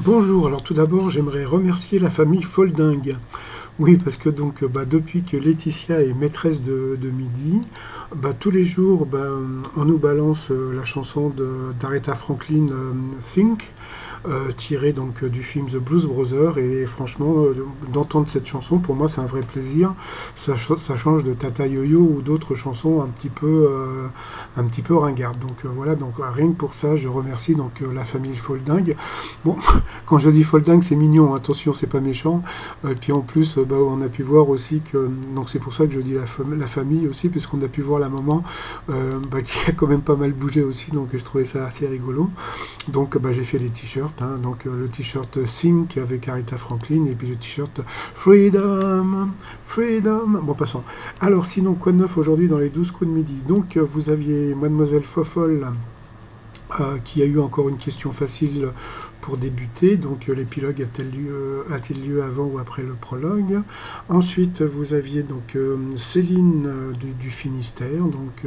Bonjour, alors tout d'abord j'aimerais remercier la famille Folding. Oui, parce que donc depuis que Laetitia est maîtresse de midi, tous les jours on nous balance la chanson d'Aretha Franklin, Think, tirée donc du film The Blues Brothers, et franchement d'entendre cette chanson pour moi c'est un vrai plaisir. Ça change de Tata Yo-Yo ou d'autres chansons un petit peu ringardes. Donc voilà, donc rien que pour ça je remercie donc la famille Folding. Bon, quand je dis Folding c'est mignon, attention c'est pas méchant. Et puis en plus, on a pu voir aussi que, donc c'est pour ça que je dis la famille aussi, puisqu'on a pu voir la maman qui a quand même pas mal bougé aussi, donc je trouvais ça assez rigolo. Donc j'ai fait les t-shirts, hein, donc le t-shirt Think avec Aretha Franklin, et puis le t-shirt Freedom, Freedom. Bon, passons. Alors sinon, quoi de neuf aujourd'hui dans les 12 coups de midi? Donc vous aviez Mademoiselle Foffol qui a eu encore une question facile pour débuter. Donc l'épilogue a-t-il lieu avant ou après le prologue? Ensuite, vous aviez donc Céline du Finistère, donc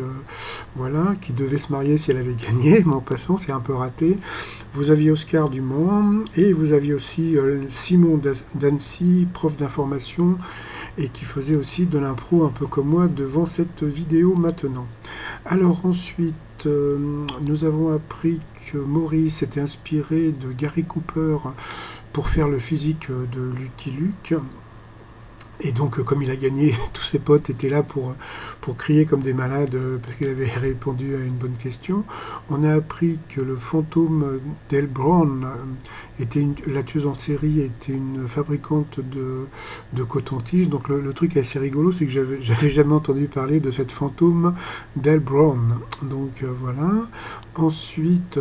voilà, qui devait se marier si elle avait gagné, mais en passant, c'est un peu raté. Vous aviez Oscar Dumont, et vous aviez aussi Simon Dancy, prof d'information, et qui faisait aussi de l'impro un peu comme moi devant cette vidéo maintenant. Alors ensuite, nous avons appris que Maurice était inspiré de Gary Cooper pour faire le physique de Lucky Luke. Et donc, comme il a gagné, tous ses potes étaient là pour crier comme des malades parce qu'il avait répondu à une bonne question. On a appris que le fantôme d'Elle Brown, la tueuse en série, était une fabricante de coton-tige. Donc, le truc assez rigolo, c'est que j'avais jamais entendu parler de cette fantôme d'Elle Brown. Donc, voilà. Ensuite,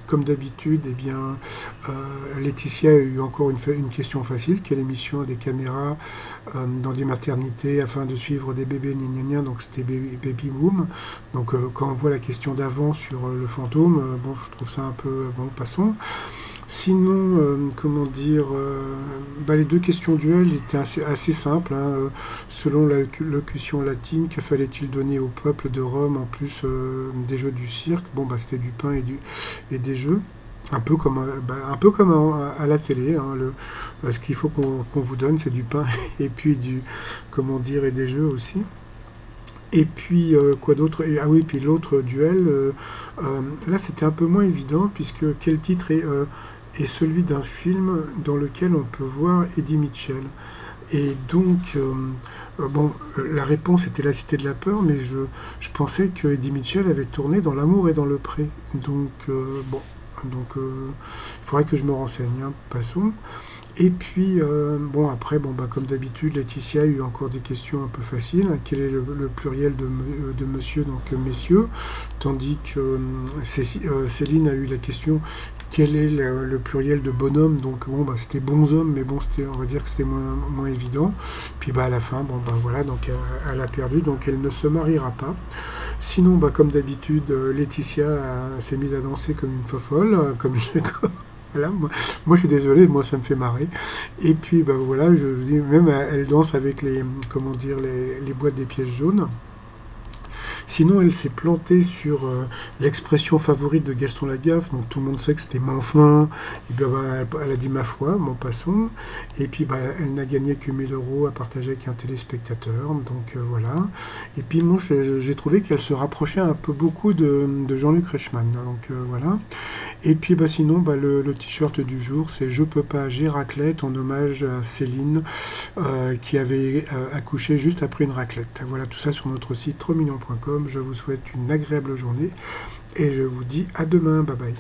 comme d'habitude, eh bien, Laetitia a eu encore une question facile. Quelle émission a des caméras dans des maternités afin de suivre des bébés, gna gna gna, donc c'était Baby Boom. Donc quand on voit la question d'avant sur le fantôme, bon, je trouve ça un peu bon, passons. Sinon, comment dire, les deux questions duel étaient assez simples, hein, selon la locution latine, que fallait-il donner au peuple de Rome en plus des jeux du cirque? Bon, c'était du pain et des jeux. Un peu comme à la télé, hein, ce qu'il faut qu'on vous donne, c'est du pain et puis comment dire, et des jeux aussi. Et puis quoi d'autre? Ah oui, puis l'autre duel, là c'était un peu moins évident puisque quel titre est celui d'un film dans lequel on peut voir Eddie Mitchell. Et donc, la réponse était La Cité de la Peur, mais je pensais que Eddie Mitchell avait tourné dans L'amour et dans le pré. Donc, il faudrait que je me renseigne, hein, passons. Et puis, après, comme d'habitude, Laetitia a eu encore des questions un peu faciles. Quel est le pluriel de monsieur, donc messieurs? Tandis que Céline a eu la question quel est le pluriel de bonhomme? Donc, c'était bonshommes, mais bon, on va dire que c'était moins évident. Puis, à la fin, voilà, donc elle a perdu, donc elle ne se mariera pas. Sinon, comme d'habitude, Laetitia s'est mise à danser comme une fofolle, comme je. Voilà, moi je suis désolé, moi ça me fait marrer. Et puis voilà, je dis même elle danse avec comment dire, les boîtes des pièces jaunes. Sinon, elle s'est plantée sur l'expression favorite de Gaston Lagaffe, donc tout le monde sait que c'était mon enfin, et bien elle a dit ma foi, mon passons, et puis elle n'a gagné que 1000 euros à partager avec un téléspectateur, donc voilà. Et puis moi j'ai trouvé qu'elle se rapprochait un peu beaucoup de Jean-Luc Reichmann, donc voilà. Et puis sinon, le t-shirt du jour, c'est Je peux pas, j'ai raclette, en hommage à Céline, qui avait accouché juste après une raclette. Voilà tout ça sur notre site trotsmignon.com. Je vous souhaite une agréable journée et je vous dis à demain. Bye bye.